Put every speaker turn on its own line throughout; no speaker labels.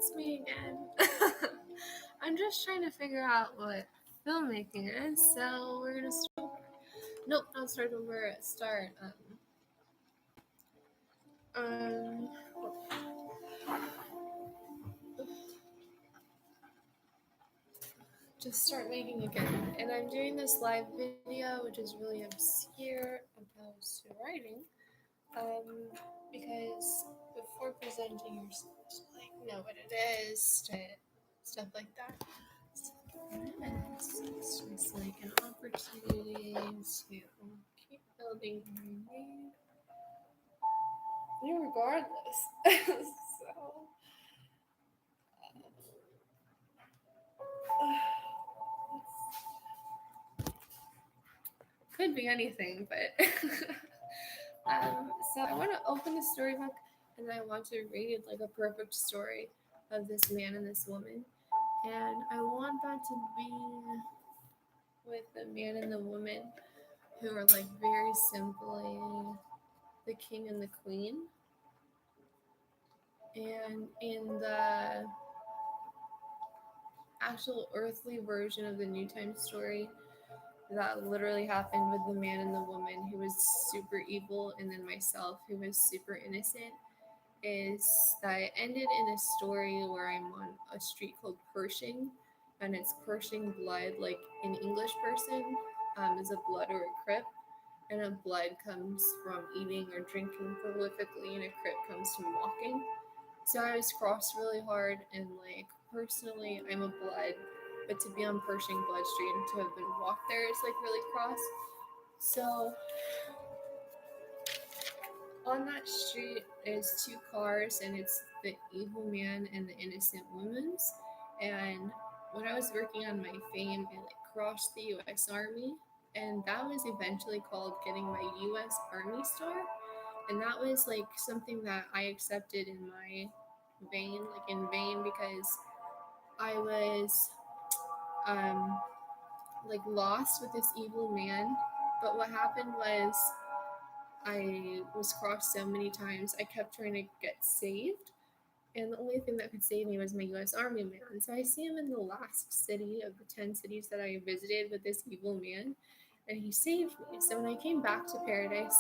it's me again. I'm just trying to figure out what filmmaking is, so we're gonna start. Nope, not start over. Start. Um. Just start making again, and I'm doing this live video, which is really obscure opposed to writing. Because before presenting yourself, know what it is, stuff like that. And it's just like an opportunity to keep building my name, regardless. So, could be anything, but so I want to open the storybook and I want to read like a perfect story of this man and this woman, and I want that to be with the man and the woman who are like very simply the king and the queen. And in the actual earthly version of the New Time story, that literally happened with the man and the woman who was super evil, and then myself who was super innocent. Is that it ended in a story where I'm on a street called Pershing, and it's Pershing blood, like an English person is a blood or a crip, and a blood comes from eating or drinking prolifically, and a crip comes from walking. So I was crossed really hard, and like personally, I'm a blood, but to be on Pershing Blood Street and to have been walked there is like really cross. So on that street is two cars, and it's the evil man and the innocent woman's. And when I was working on my fame, I like crossed the U.S. Army, and that was eventually called getting my U.S. Army star. And that was like something that I accepted in my vein, like in vain, because I was um like lost with this evil man. But what happened was I was crossed so many times, I kept trying to get saved, and the only thing that could save me was my U.S. Army man. So I see him in the last city of the 10 cities that I visited with this evil man, and he saved me. So when I came back to paradise,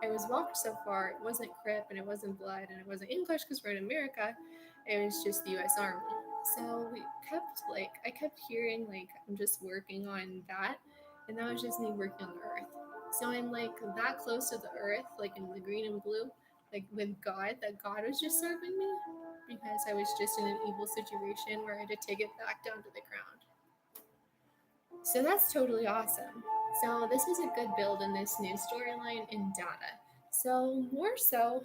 I was walked so far. It wasn't crip, and it wasn't blood, and it wasn't English because we're in America. It was just the U.S. Army. So I kept hearing like I'm just working on that, and that was just me working on the earth. So I'm like that close to the earth, like in the green and blue, like with God, that God was just serving me because I was just in an evil situation where I had to take it back down to the ground. So that's totally awesome. So this is a good build in this new storyline in data. So more so,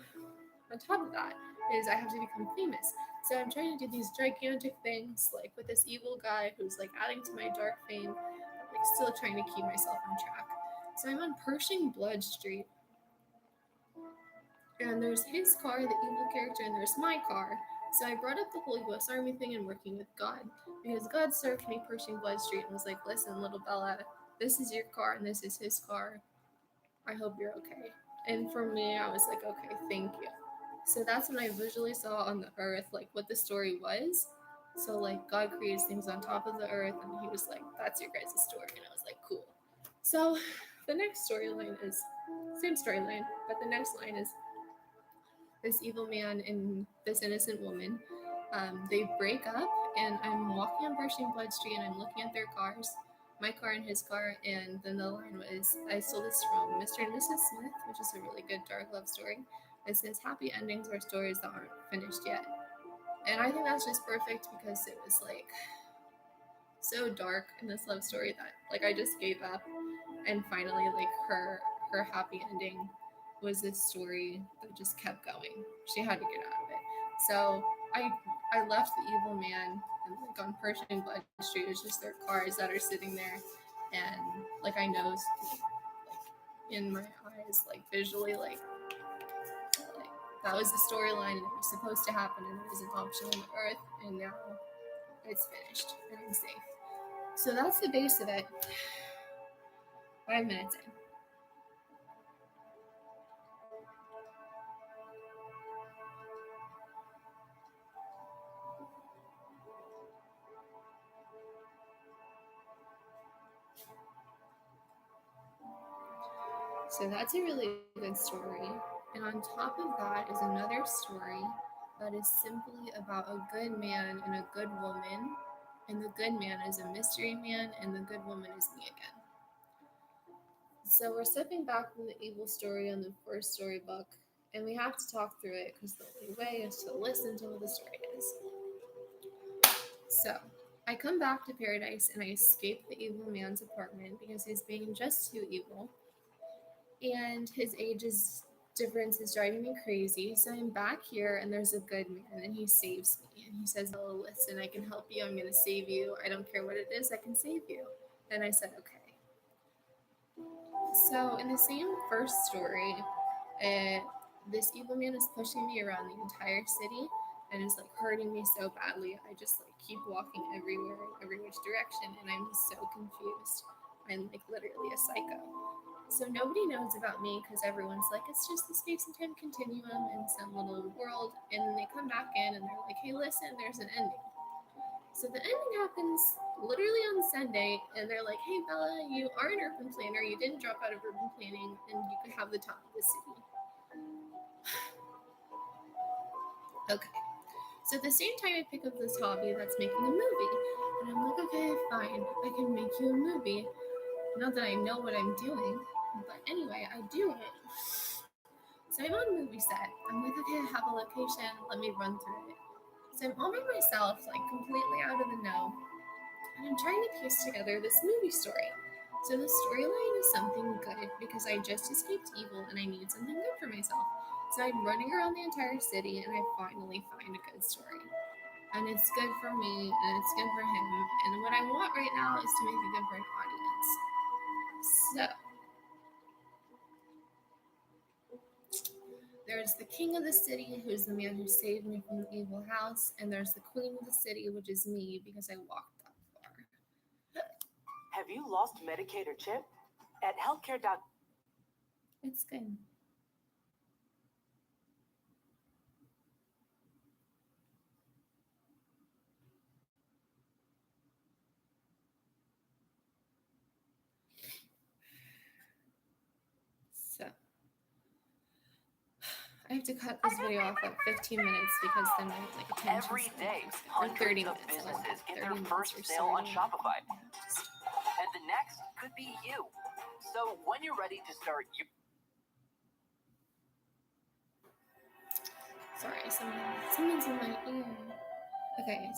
on top of that, is I have to become famous. So I'm trying to do these gigantic things, like with this evil guy who's like adding to my dark fame, like still trying to keep myself on track. So I'm on Pershing Blood Street, and there's his car, the evil character, and there's my car. So I brought up the whole U.S. Army thing and working with God, because God served me Pershing Blood Street and was like, listen, little Bella, this is your car and this is his car. I hope you're okay. And for me, I was like, okay, thank you. So that's when I visually saw on the earth, like what the story was. So like God creates things on top of the earth, and he was like, that's your guys' story. And I was like, cool. So the next storyline is same storyline, but the next line is this evil man and this innocent woman. They break up, and I'm walking on Pershing Blood Street, and I'm looking at their cars, my car and his car, and then the line was, I stole this from Mr. and Mrs. Smith, which is a really good dark love story. It says, happy endings are stories that aren't finished yet. And I think that's just perfect because it was like so dark in this love story that like I just gave up, and finally like her happy ending was this story that just kept going. She had to get out of it. So I left the evil man, and like on Pershing Blood Street, it's just their cars that are sitting there, and like I know like in my eyes, like visually, like that was the storyline, and it was supposed to happen, and it was an option on the earth, and now it's finished and I'm safe. So that's the base of it. 5 minutes in. So that's a really good story. And on top of that is another story that is simply about a good man and a good woman. And the good man is a mystery man, and the good woman is me again. So we're stepping back from the evil story on the first storybook, and we have to talk through it because the only way is to listen to what the story is. So I come back to paradise and I escape the evil man's apartment because he's being just too evil, and his difference is driving me crazy. So I'm back here, and there's a good man, and he saves me. And he says, "Oh, listen, I can help you. I'm going to save you. I don't care what it is. I can save you." And I said, "Okay." So in the same first story, uh, this evil man is pushing me around the entire city and is like hurting me so badly. I just like keep walking everywhere in every which direction, and I'm so confused. I'm like literally a psycho. So nobody knows about me because everyone's like, it's just the space and time continuum in some little world. And then they come back in and they're like, hey, listen, there's an ending. So the ending happens literally on Sunday, and they're like, hey, Bella, you are an urban planner. You didn't drop out of urban planning, and you could have the top of the city. Okay. So at the same time, I pick up this hobby that's making a movie. And I'm like, okay, fine. I can make you a movie. Not that I know what I'm doing, but anyway, I do it. So I'm on a movie set. I'm like, okay, I have a location. Let me run through it. So I'm all by myself, like completely out of the know. And I'm trying to piece together this movie story. So the storyline is something good because I just escaped evil and I need something good for myself. So I'm running around the entire city and I finally find a good story. And it's good for me and it's good for him. And what I want right now is to make it good for an audience. So there's the king of the city, who's the man who saved me from the evil house, and there's the queen of the city, which is me because I walked that far.
Have you lost Medicaid or CHIP? At healthcare.
It's good. So I have to cut this video off at 15 minutes because then my like attention
Every day,
or 30
hundreds of
minutes.
businesses get
30
their
minutes
first
or
sale
so
on
to
Shopify.
just...
And the next could be you. So when you're ready to start your
Sorry, someone's in my ear. Okay,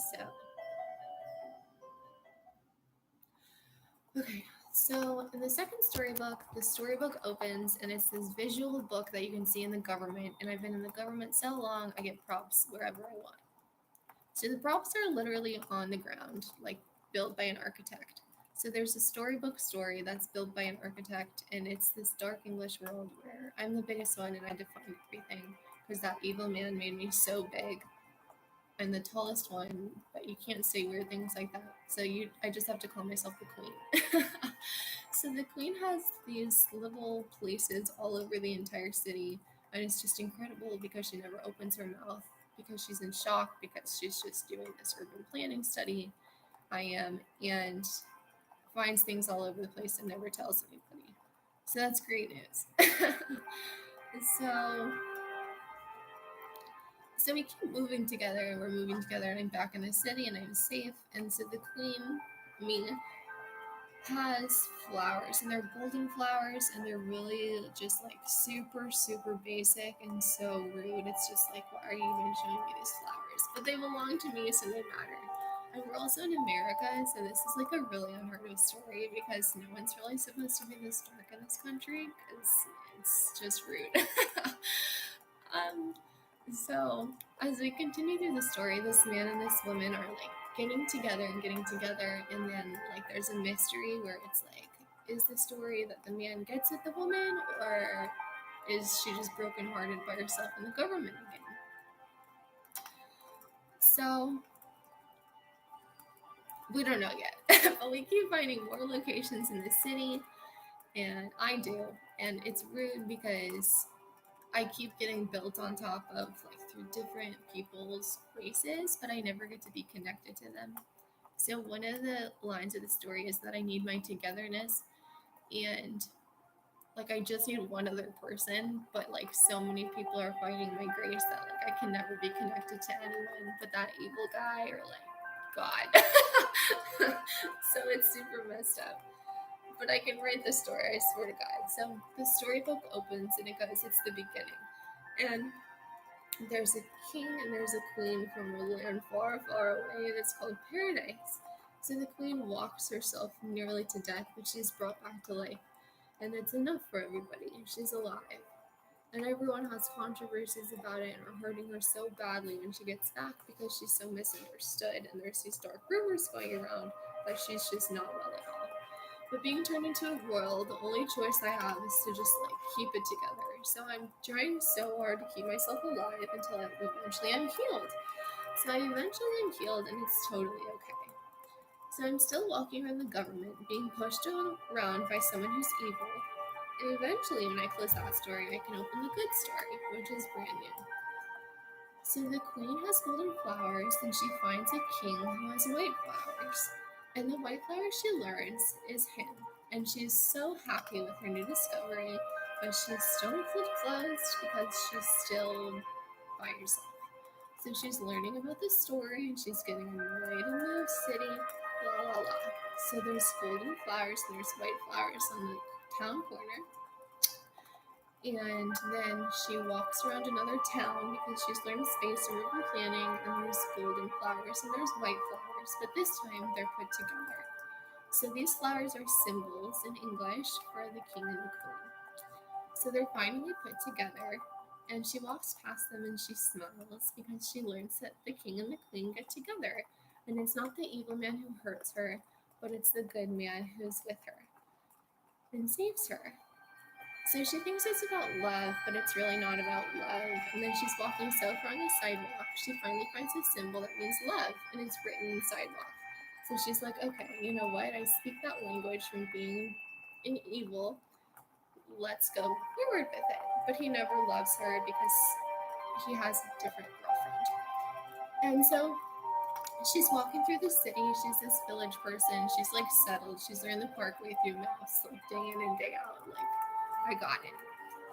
so in the second storybook, the storybook opens and it's this visual book that you can see in the government. And I've been in the government so long, I get props wherever I want. So the props are literally on the ground, like built by an architect. So there's a storybook story that's built by an architect, and it's this dark English world where I'm the biggest one and I define everything because that evil man made me so big. I'm the tallest one, but you can't say weird things like that. So I just have to call myself the queen. So the queen has these little places all over the entire city, and it's just incredible because she never opens her mouth because she's in shock because she's just doing this urban planning study. I am, and finds things all over the place and never tells anybody. So that's great news. so so we keep moving together and we're moving together and I'm back in the city and I'm safe. And so the queen, me, has flowers and they're golden flowers and they're really just like super, super basic and so rude. It's just like, why are you even showing me these flowers? But they belong to me, so they matter. And we're also in America, so this is like a really unheard of story because no one's really supposed to be this dark in this country because it's just rude. um, so as we continue through the story, this man and this woman are like getting together, and then like there's a mystery where it's like, is the story that the man gets at the woman, or is she just brokenhearted by herself in the government again? So we don't know yet, but we keep finding more locations in the city, and I do, and it's rude because I keep getting built on top of like through different people's races, but I never get to be connected to them. So one of the lines of the story is that I need my togetherness, and like I just need one other person, but like so many people are fighting my grace that like I can never be connected to anyone but that evil guy or like God. So it's super messed up. But I can write the story, I swear to God. So the storybook opens and it goes, it's the beginning. And there's a king and there's a queen from a land far, far away, and it's called Paradise. So the queen walks herself nearly to death, but she's brought back to life. And it's enough for everybody. She's alive. And everyone has controversies about it and are hurting her so badly when she gets back because she's so misunderstood. And there's these dark rumors going around that she's just not well at all. But being turned into a royal, the only choice I have is to just like keep it together. So I'm trying so hard to keep myself alive until I eventually am healed. So I eventually am healed and it's totally okay. So I'm still walking around the government, being pushed around by someone who's evil. And eventually, when I close that story, I can open the good story, which is brand new. So the queen has golden flowers, and she finds a king who has white flowers. And the white flower she learns is him. And she's so happy with her new discovery, but she's still closed because she's still by herself. So she's learning about the story, and she's getting annoyed in the city, la la la. So there's golden flowers, and there's white flowers on the town corner. And then she walks around another town because she's learned space and urban planning, and there's golden flowers and there's white flowers, but this time they're put together. So these flowers are symbols in English for the king and the queen. So they're finally put together, and she walks past them and she smiles because she learns that the king and the queen get together. And it's not the evil man who hurts her, but it's the good man who's with her and saves her. So she thinks it's about love, but it's really not about love. And then she's walking so far on the sidewalk, she finally finds a symbol that means love, and it's written in the sidewalk. So she's like, okay, you know what? I speak that language from being an evil. Let's go forward with it. But he never loves her because he has a different girlfriend. And so she's walking through the city. She's this village person. She's like settled. She's there in the parkway through Mouse, like day in and day out. Like, I got it.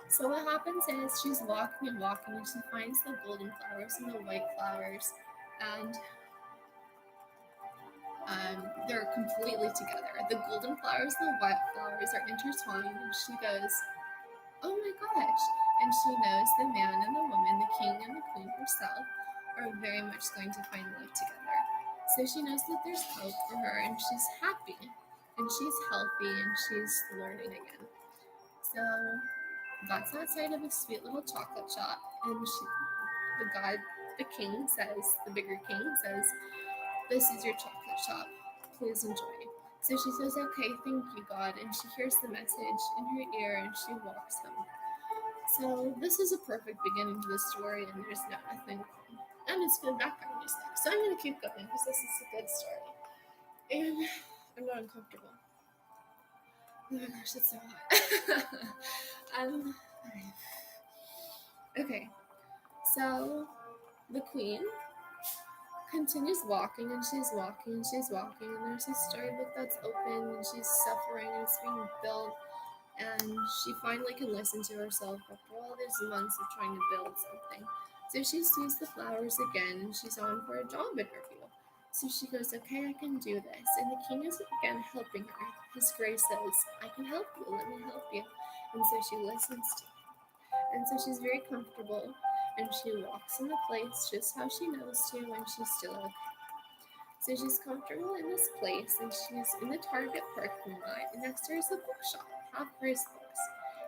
So what happens is she's walking and walking and she finds the golden flowers and the white flowers, and they're completely together. The golden flowers and the white flowers are intertwined, and she goes, oh my gosh. And she knows the man and the woman, the king and the queen herself, are very much going to find love together. So she knows that there's hope for her, and she's happy, and she's healthy, and she's learning again. So that's outside of a sweet little chocolate shop, and the king says, the bigger king says, this is your chocolate shop. Please enjoy. So she says, okay, thank you, God. And she hears the message in her ear and she walks home. So this is a perfect beginning to the story, and there's nothing wrong. And it's good background music. So I'm going to keep going because this is a good story. And I'm not uncomfortable. Oh my gosh, it's so hot. um, okay. So the queen continues walking and she's walking and she's walking, and there's a storybook that's open and she's suffering and it's being built, and she finally can listen to herself after all these months of trying to build something. So she sees the flowers again and she's on for a job interview. So she goes, okay, I can do this. And the king is again helping her. His grace says, I can help you, let me help you. And so she listens to him. And so she's very comfortable and she walks in the place just how she knows to, and she's still okay. So she's comfortable in this place, and she's in the Target parking lot, and next to her is a bookshop, half price books.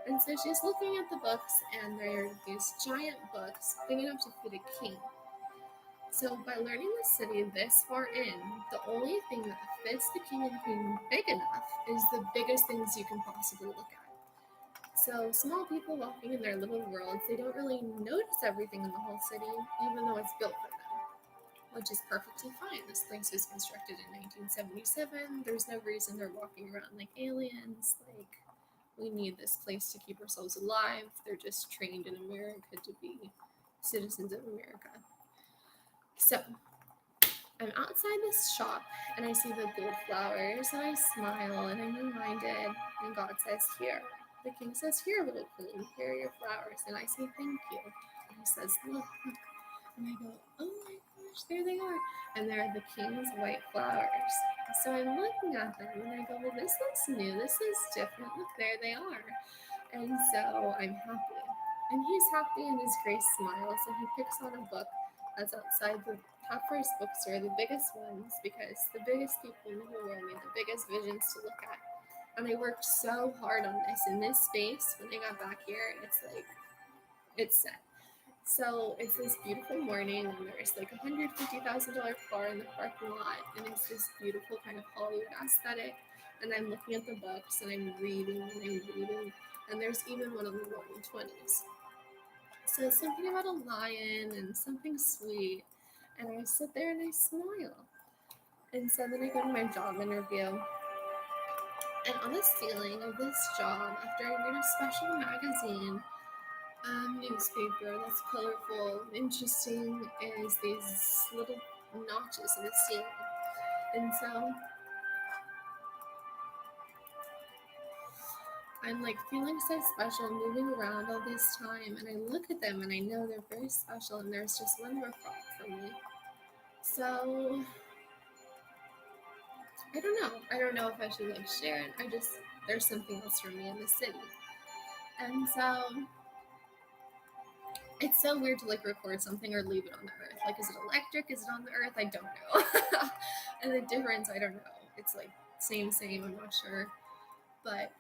And so she's looking at the books, and there are these giant books big enough to fit a king. So by learning the city this far in, the only thing that fits the king and queen big enough is the biggest things you can possibly look at. So small people walking in their little worlds, they don't really notice everything in the whole city, even though it's built for them, which is perfectly fine. This place was constructed in 1977. There's no reason they're walking around like aliens. Like, we need this place to keep ourselves alive. They're just trained in America to be citizens of America. So I'm outside this shop and I see the gold flowers and I smile and I'm reminded, and God says, here, the king says, "Here, little queen, here are your flowers." And I say, "Thank you." And he says, "Look, look." And I go, "Oh my gosh, there they are." And they're the king's white flowers. So I'm looking at them and I go, "Well, this looks new. This is different. Look, there they are." And so I'm happy. And he's happy and his grace smiles and he picks on a book that's outside the top price bookstore, the biggest ones, because the biggest people in the whole world need the biggest visions to look at. And I worked so hard on this. In this space, when I got back here, it's like, it's set. So it's this beautiful morning, and there's like $150,000 car in the parking lot, and it's this beautiful kind of Hollywood aesthetic. And I'm looking at the books, and I'm reading, and I'm reading, and there's even one on the Roaring Twenties. So it's something about a lion and something sweet, and I sit there and I smile. And so then I go to my job interview, and on the ceiling of this job, after I read a special magazine newspaper that's colorful and interesting, is these little notches in the ceiling. And so I'm like feeling so special moving around all this time, and I look at them and I know they're very special, and there's just one more thought for me. So I don't know. I don't know if I should like share it. There's something else for me in the city. And so it's so weird to like record something or leave it on the earth. Like, is it electric? Is it on the earth? I don't know. And the difference, I don't know. It's like same, I'm not sure. But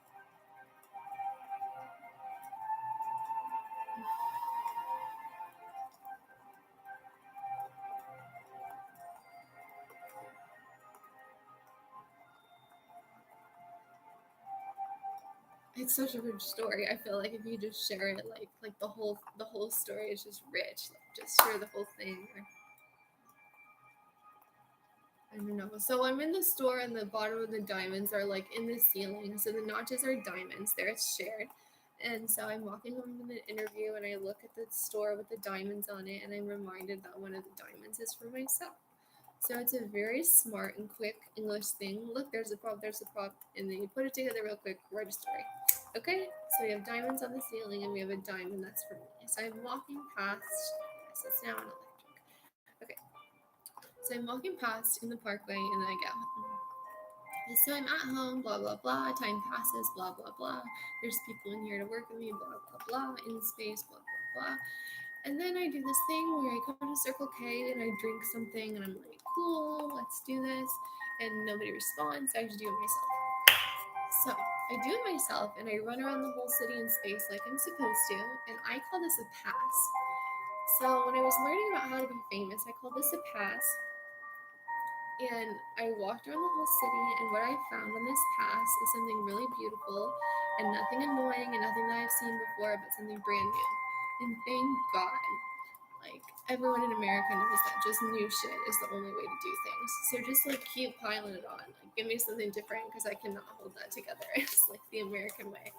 it's such a rich story. I feel like if you just share it, like the whole story is just rich. Like, just share the whole thing. I don't know. So I'm in the store, and the bottom of the diamonds are like in the ceiling. So the notches are diamonds. They're shared. And so I'm walking home from the interview, and I look at the store with the diamonds on it, and I'm reminded that one of the diamonds is for myself. So it's a very smart and quick English thing. Look, there's a prop, and then you put it together real quick, write a story. Okay, so we have diamonds on the ceiling, and we have a diamond that's for me. So I'm walking past. Yes, it's now an electric. Okay, so I'm walking past in the parkway, and then I get home. And so I'm at home, blah blah blah. Time passes, blah blah blah. There's people in here to work with me, blah blah blah. In space, blah blah blah. And then I do this thing where I go to Circle K and I drink something, and I'm like, cool, let's do this. And nobody responds, so I have to do it myself. So I do it myself, and I run around the whole city in space like I'm supposed to, and I call this a pass. So when I was learning about how to be famous, I called this a pass. And I walked around the whole city, and what I found on this pass is something really beautiful and nothing annoying and nothing that I've seen before, but something brand new. And thank God, like everyone in America knows that just new shit is the only way to do things. So just like keep piling it on. Like give me something different because I cannot hold that together. It's like the American way.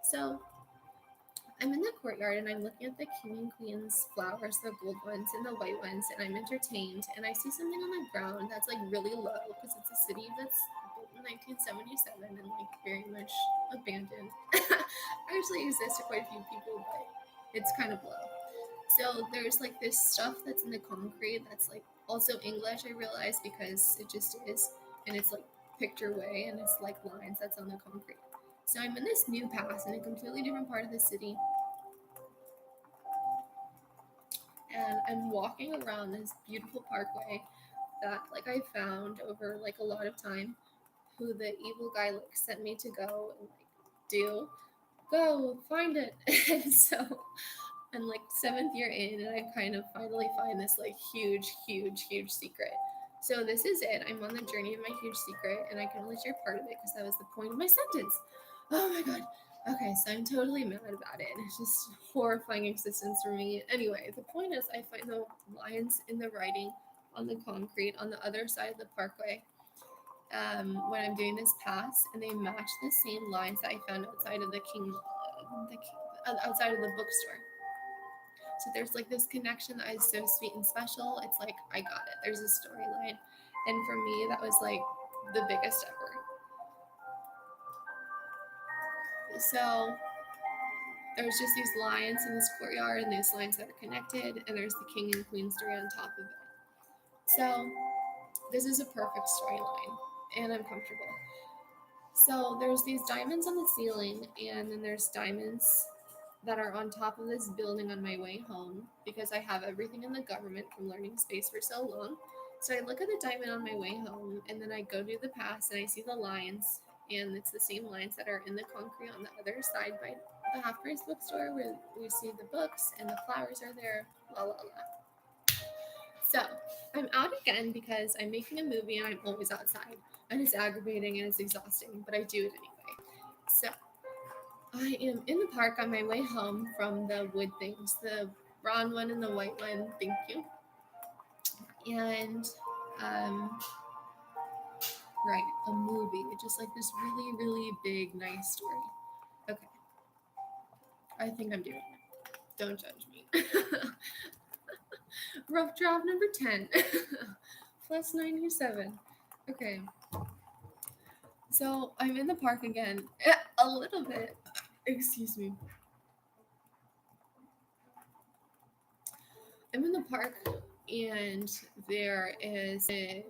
So I'm in the courtyard and I'm looking at the king and queen's flowers, the gold ones and the white ones, and I'm entertained. And I see something on the ground that's like really low because it's a city that's built in 1977 and like very much abandoned. Actually exists to quite a few people, but it's kind of low. So there's like this stuff that's in the concrete that's like also English, I realize, because it just is. And it's like picture way and it's like lines that's on the concrete. So I'm in this new pass in a completely different part of the city, and I'm walking around this beautiful parkway that like I found over like a lot of time, who the evil guy like sent me to go and like do. Go find it. And so I'm like seventh year in, and I kind of finally find this like huge secret. So this is it. I'm on the journey of my huge secret, and I can only share part of it because that was the point of my sentence. Oh my god. Okay, so I'm totally mad about it. It's just horrifying existence for me. Anyway, the point is, I find the lines in the writing on the concrete on the other side of the parkway, when I'm doing this pass, and they match the same lines that I found outside of outside of the bookstore. So there's like this connection that is so sweet and special. It's like I got it. There's a storyline, and for me, that was like the biggest ever. So there's just these lions in this courtyard, and these lions that are connected, and there's the king and queen story on top of it. So this is a perfect storyline, and I'm comfortable. So there's these diamonds on the ceiling, and then there's diamonds that are on top of this building on my way home because I have everything in the government from learning space for so long. So I look at the diamond on my way home, and then I go to the past, and I see the lines, and it's the same lines that are in the concrete on the other side by the half price bookstore where we see the books and the flowers are there. La la la. So I'm out again because I'm making a movie and I'm always outside. And it's aggravating and it's exhausting, but I do it anyway. So I am in the park on my way home from the wood things, the brown one and the white one. Thank you. And right, a movie, just like this really, really big, nice story. Okay, I think I'm doing it. Don't judge me. Rough draft number 10, plus 97. Okay, so I'm in the park again, a little bit. Excuse me. I'm in the park, and there is a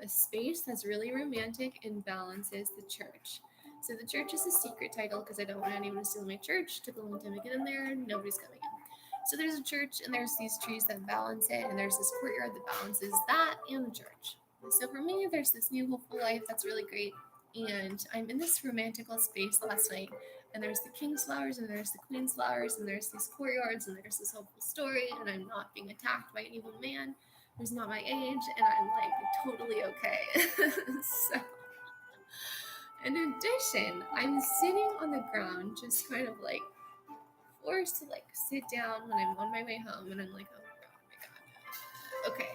space that's really romantic and balances the church. So the church is a secret title because I don't want anyone to steal my church. Took a long time to get in there. Nobody's coming in. So there's a church, and there's these trees that balance it, and there's this courtyard that balances that and the church. So for me, there's this new hopeful life that's really great. And I'm in this romantical space last night, and there's the king's flowers, and there's the queen's flowers, and there's these courtyards, and there's this hopeful story, and I'm not being attacked by an evil man who's not my age, and I'm like totally okay. So in addition, I'm sitting on the ground, just kind of like forced to like sit down when I'm on my way home, and I'm like, oh my god. Okay,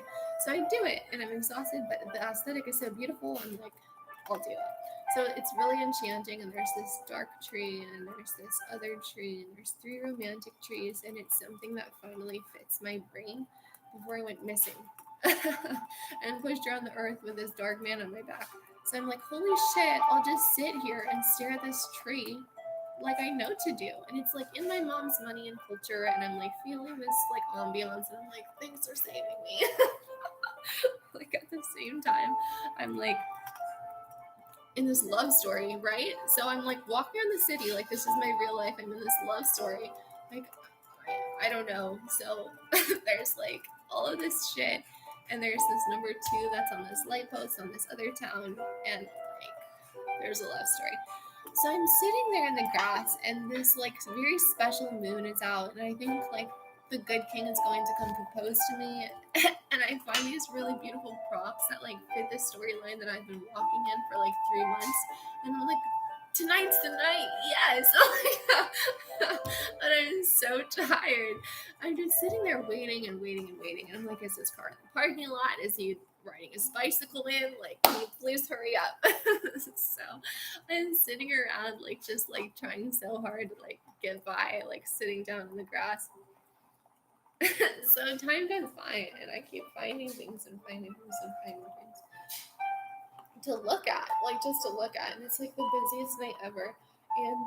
so I do it, and I'm exhausted, but the aesthetic is so beautiful. I'm like, I'll do it. So it's really enchanting, and there's this dark tree, and there's this other tree, and there's three romantic trees, and it's something that finally fits my brain before I went missing and pushed around the earth with this dark man on my back. So I'm like, holy shit, I'll just sit here and stare at this tree like I know to do. And it's like in my mom's money and culture, and I'm like feeling this like ambiance, and I'm like, thanks for saving me. Like at the same time, I'm like in this love story, right? So I'm like walking around the city, like this is my real life. I'm in this love story. Like, I don't know. So there's like all of this shit, and there's this number two that's on this light post on this other town, and like there's a love story. So I'm sitting there in the grass, and this like very special moon is out, and I think like the good king is going to come propose to me. And I find these really beautiful props that like fit the storyline that I've been walking in for like 3 months, and I'm like, tonight's the night, yes. And I'm so tired. I'm just sitting there waiting and waiting and waiting, and I'm like, is this car in the parking lot? Is he riding his bicycle in? Like, can you please hurry up? So I'm sitting around like just like trying so hard to like get by, like sitting down in the grass. So time goes by, and I keep finding things and finding things and finding things to look at, like just to look at. And it's like the busiest night ever, and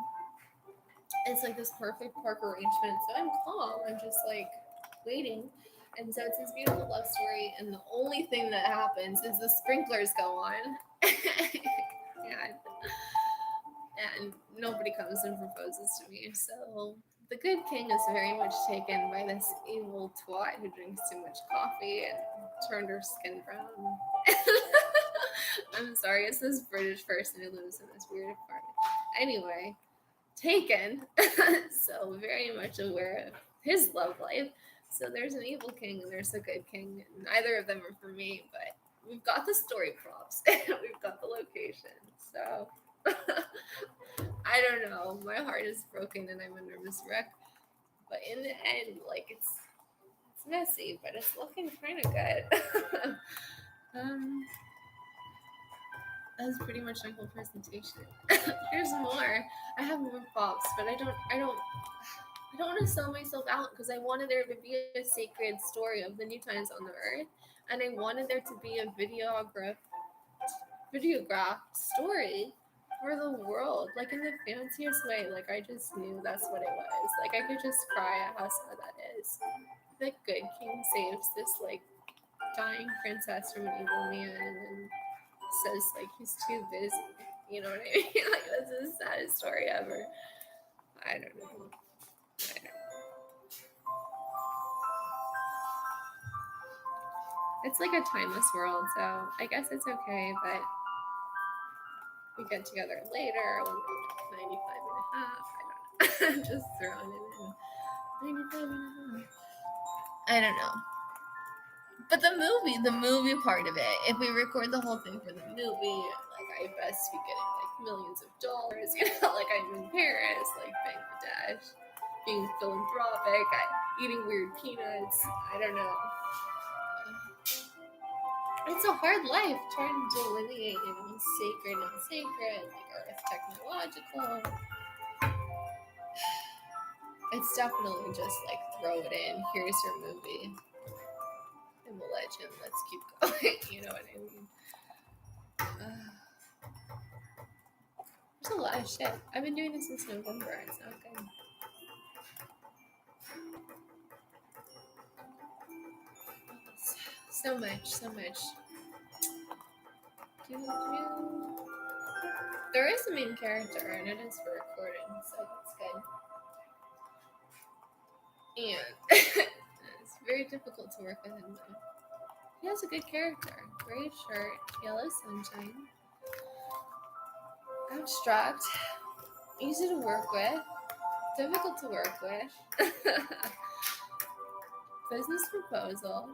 it's like this perfect park arrangement. So I'm calm. I'm just like waiting. And so it's this beautiful love story, and the only thing that happens is the sprinklers go on. and, and nobody comes and proposes to me. So the good king is very much taken by this evil twat who drinks too much coffee and turned her skin brown. I'm sorry, it's this British person who lives in this weird apartment. Anyway, taken. So very much aware of his love life. So there's an evil king and there's a good king. Neither of them are for me, but we've got the story props and we've got the location. So I don't know. My heart is broken and I'm a nervous wreck. But in the end, like it's messy, but it's looking kind of good. um, That's pretty much my whole presentation. There's more. I have more props, but I don't want to sell myself out because I wanted there to be a sacred story of the new times on the earth, and I wanted there to be a videograph story for the world, like in the fanciest way. Like I just knew that's what it was. Like I could just cry at how sad that is. The good king saves this like dying princess from an evil man and then says like he's too busy. You know what I mean? Like that's the saddest story ever. I don't know. I don't know. It's like a timeless world, so I guess it's okay, but we get together later when we're 95 and a half. I don't know. I'm just throwing it in. 95 and a half. I don't know. But the movie part of it, if we record the whole thing for the movie, like I best be getting like millions of dollars, you know, like I'm in Paris, like Bangladesh, being philanthropic, eating weird peanuts. I don't know. It's a hard life trying to delineate, you know, sacred, not sacred, like earth technological. It's definitely just like throw it in. Here's your movie. I'm a legend. Let's keep going. You know what I mean? There's a lot of shit. I've been doing this since November. It's not good. So much. There is a main character, and it is for recording, so that's good. And it's very difficult to work with him, though. He has a good character. Gray shirt, yellow sunshine. Abstract. Easy to work with. Difficult to work with. Business proposal.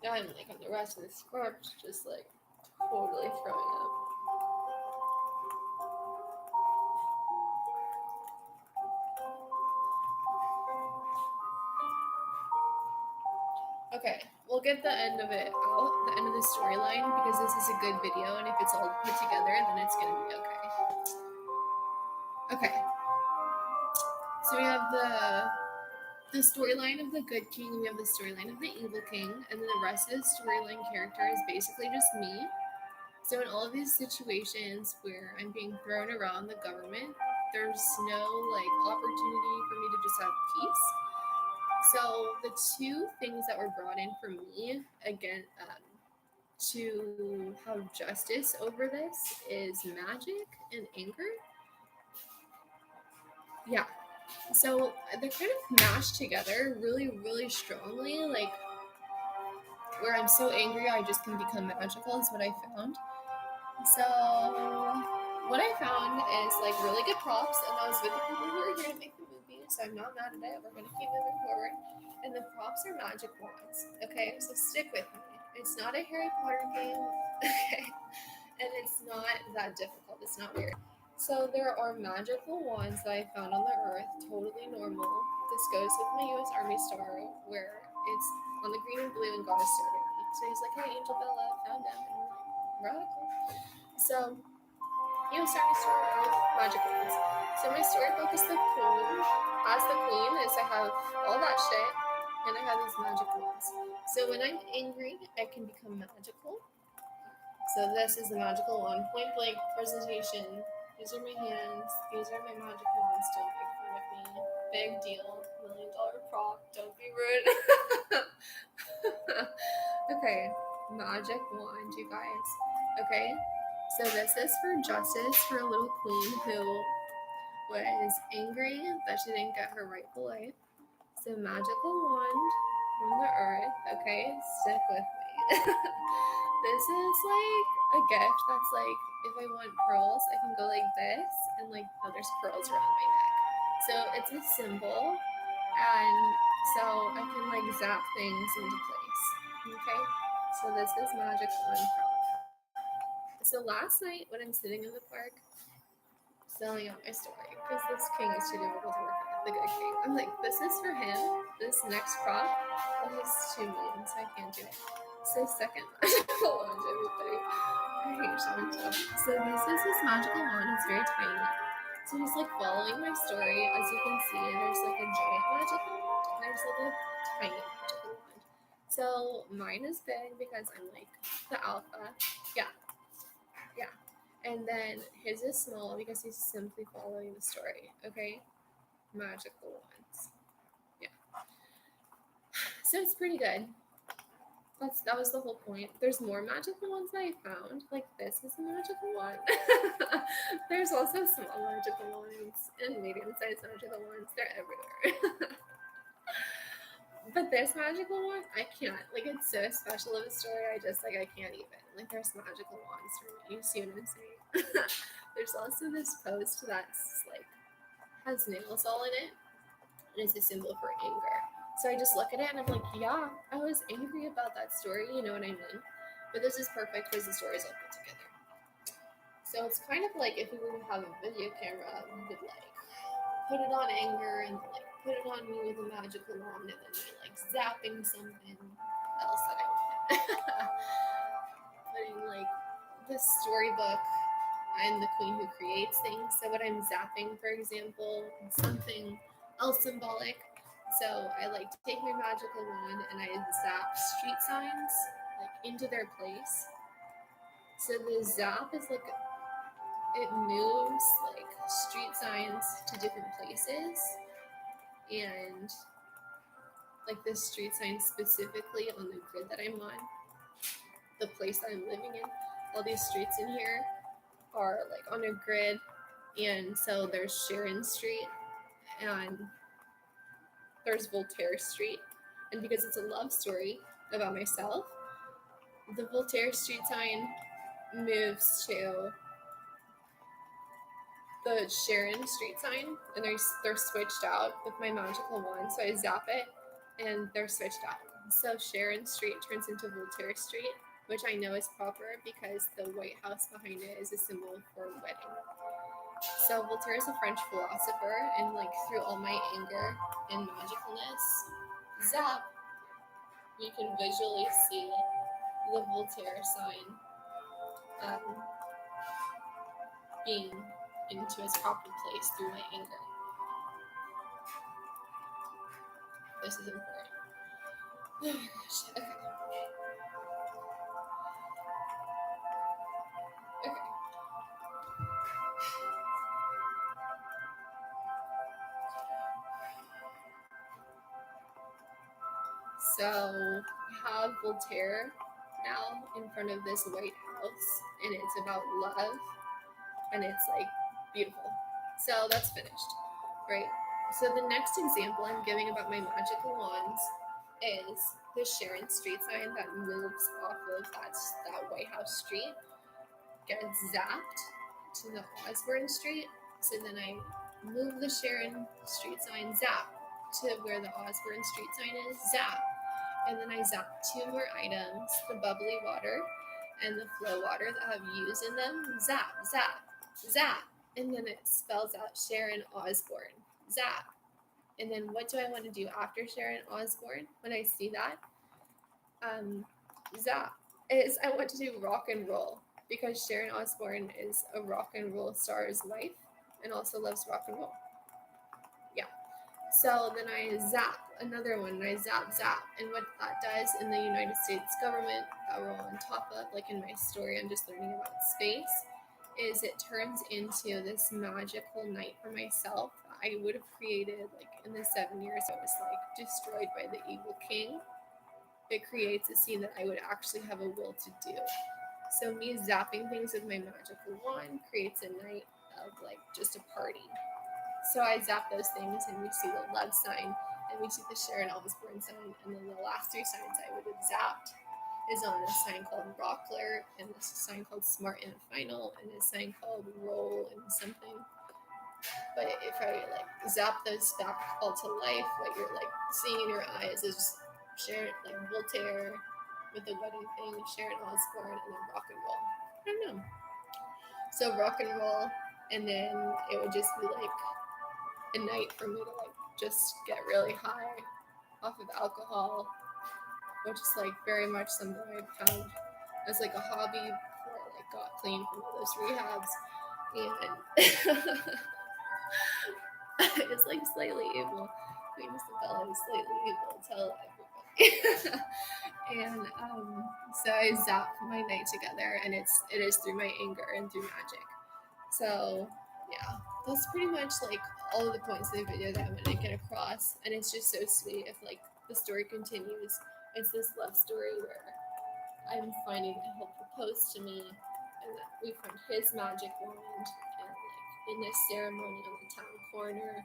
Now I'm like on the rest of the script, just like totally throwing up. Okay, we'll get the end of it out, the end of the storyline, because this is a good video, and if it's all put together, then it's gonna be okay. Okay. So we have the storyline of the good king, we have the storyline of the evil king, and then the rest of the storyline character is basically just me. So in all of these situations where I'm being thrown around the government, there's no like opportunity for me to just have peace. So the two things that were brought in for me again to have justice over this is magic and anger. Yeah. So they're kind of mashed together really strongly, like where I'm so angry I just can become magical is what I found. So what I found is like really good props, and I was with the people who are here to make the movie, so I'm not mad at it. We're gonna keep moving forward. And the props are magic wands. Okay, so stick with me. It's not a Harry Potter game, okay? And it's not that difficult. It's not weird. So there are magical wands that I found on the earth, totally normal. This goes with my U.S. Army star, where it's on the green and blue, and God is serving me. So he's like, "Hey, Angel Bella, found them," and I'm like, "Radical." So U.S. Army star with magic wands. So my storybook is the queen. As the queen, is I have all that shit, and I have these magic wands. So when I'm angry, I can become magical. So this is the magical wand, point blank presentation. These are my hands. These are my magic wands. Don't make fun of me. Big deal. $1 million prop. Don't be rude. Okay, magic wand, you guys. Okay, so this is for justice for a little queen who was angry that she didn't get her rightful life. So magical wand from the earth. Okay, stick with me. This is like a gift that's like, if I want pearls, I can go like this, and like, oh, there's pearls around my neck. So it's a symbol, and so I can like zap things into place. Okay, so this is magic one prop. So last night when I'm sitting in the park selling out my story, because this king is too difficult to work with, the good king, I'm like, this is for him. This next prop, it is too mean, so I can't do it. So second magical wand, everybody. I hate showing stuff. So this is this magical wand. It's very tiny. So he's like following my story. As you can see, there's like a giant magical wand, and there's like a tiny magical wand. So mine is big because I'm like the alpha. Yeah, yeah. And then his is small because he's simply following the story. Okay, magical wands. Yeah. So it's pretty good. That was the whole point. There's more magical ones that I found. Like this is a magical one. There's also small magical ones and medium-sized magical ones. They're everywhere. But this magical one, I can't. Like it's so special of a story. I can't even. Like there's magical wands for me. You see what I'm saying? There's also this post that's like has nails all in it, and it's a symbol for anger. So I just look at it and I'm like, yeah, I was angry about that story, you know what I mean? But this is perfect because the stories all put together. So it's kind of like if we were to have a video camera, we would like put it on anger and like put it on me with a magical wand, and then you're like zapping something else that I want. Putting like the storybook, I'm the queen who creates things. So what I'm zapping, for example, something else symbolic. So I like take my magical wand and I zap street signs like into their place. So the zap is like it moves like street signs to different places, and like this street sign specifically on the grid that I'm on, the place that I'm living in, all these streets in here are like on a grid, and so there's Sharon Street and there's Voltaire Street, and because it's a love story about myself, the Voltaire Street sign moves to the Sharon Street sign, and they're switched out with my magical wand. So I zap it, and they're switched out. So Sharon Street turns into Voltaire Street, which I know is proper because the White House behind it is a symbol for wedding. So Voltaire is a French philosopher, and like through all my anger and magicalness, zap, you can visually see the Voltaire sign um, being into its proper place through my anger. This is important. Oh my gosh. Okay. Okay. So we have Voltaire now in front of this White House, and it's about love, and it's like beautiful. So that's finished, right? So the next example I'm giving about my magical wands is the Sharon Street sign that moves off of that White House street, gets zapped to the Osborne Street. So then I move the Sharon Street sign, zap, to where the Osborne Street sign is, zap. And then I zap two more items, the bubbly water and the flow water that have U's in them, zap, zap, zap. And then it spells out Sharon Osborne, zap. And then what do I want to do after Sharon Osborne when I see that? Zap is I want to do rock and roll because Sharon Osborne is a rock and roll star's wife and also loves rock and roll. Yeah. So then I zap another one, and I zap, zap. And what that does in the United States government that we're all on top of, like in my story, I'm just learning about space, is it turns into this magical night for myself that I would have created like in the 7 years I was like destroyed by the evil king. It creates a scene that I would actually have a will to do. So me zapping things with my magical wand creates a night of like just a party. So I zap those things, and we see the love sign, and we see the Sharon Osbourne sign, and then the last three signs I would have zapped is on a sign called Rockler, and this sign called Smart and Final, and a sign called Roll and something. But if I like zap those back all to life, what you're like seeing in your eyes is Sharon, like Voltaire with the wedding thing, Sharon Osbourne, and then rock and roll. I don't know. So rock and roll, and then it would just be like a night for me to like just get really high off of alcohol, which is like very much something I found as like a hobby before I like got clean from all those rehabs, and it's like slightly evil. Queen Isabella is slightly evil. Tell everybody. And so I zap my night together, and it is through my anger and through magic. So yeah, that's pretty much like all of the points of the video that I want to get across, and it's just so sweet. If like the story continues, it's this love story where I'm finding that he'll propose to me, and that we find his magic wand, and like in this ceremony on the town corner,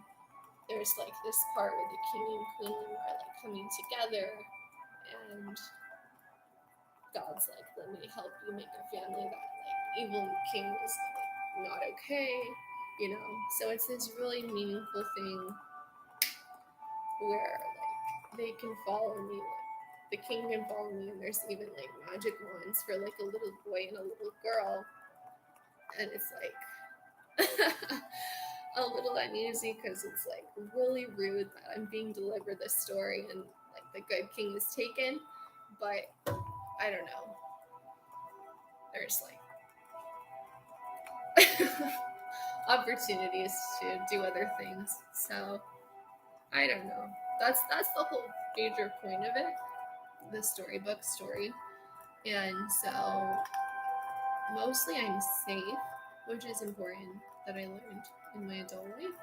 there's like this part where the king and queen are like coming together, and God's like, let me help you make a family that like evil king is like not okay, you know. So it's this really meaningful thing where like they can follow me, like the king can follow me, and there's even like magic wands for like a little boy and a little girl, and it's like a little uneasy because it's like really rude that I'm being delivered this story and like the good king is taken, but I don't know. There's like opportunities to do other things. So I don't know. That's the whole major point of it, the storybook story. And so mostly I'm safe, which is important that I learned in my adult life.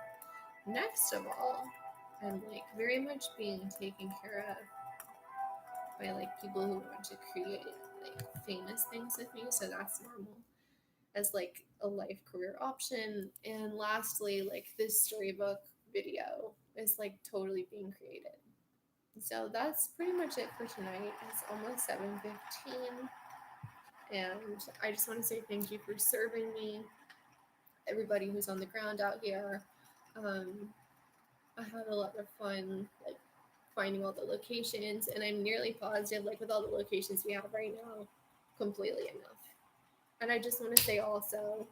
Next of all, I'm like very much being taken care of by like people who want to create like famous things with me, so that's normal as like a life career option. And lastly, like this storybook video is like totally being created. So that's pretty much it for tonight. It's almost 7:15, and I just want to say thank you for serving me, everybody who's on the ground out here. Um, I had a lot of fun, like finding all the locations, and I'm nearly positive, like with all the locations we have right now, completely enough. And I just want to say also,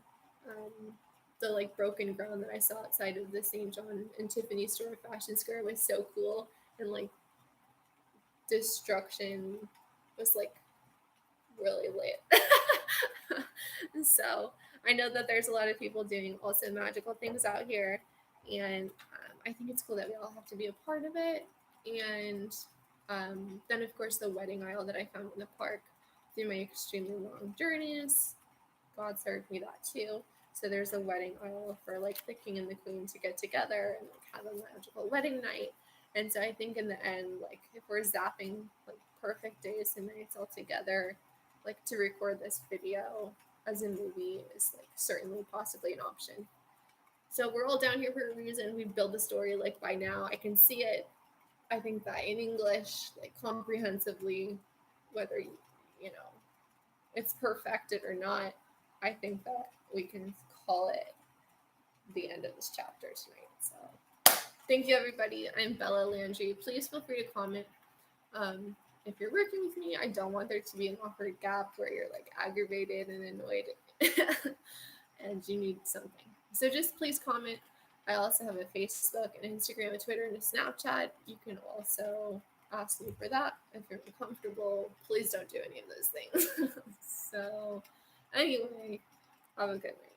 the like broken ground that I saw outside of the St. John and Tiffany store fashion square was so cool, and like destruction was like really lit. So I know that there's a lot of people doing also magical things out here, and I think it's cool that we all have to be a part of it. And then, of course, the wedding aisle that I found in the park through my extremely long journeys. God served me that too. So there's a wedding aisle for like the king and the queen to get together and like have a magical wedding night. And so I think in the end, like if we're zapping like perfect days and nights all together, like to record this video as a movie is like certainly possibly an option. So we're all down here for a reason. We build the story like by now. I can see it. I think that in English, like comprehensively, whether you know it's perfected or not, I think that we can call it the end of this chapter tonight. So thank you, everybody. I'm Bella Landry. Please feel free to comment. If you're working with me, I don't want there to be an awkward gap where you're like aggravated and annoyed and you need something. So just please comment. I also have a Facebook, an Instagram, a Twitter, and a Snapchat. You can also ask me for that if you're uncomfortable. Please don't do any of those things. So, anyway, have a good night.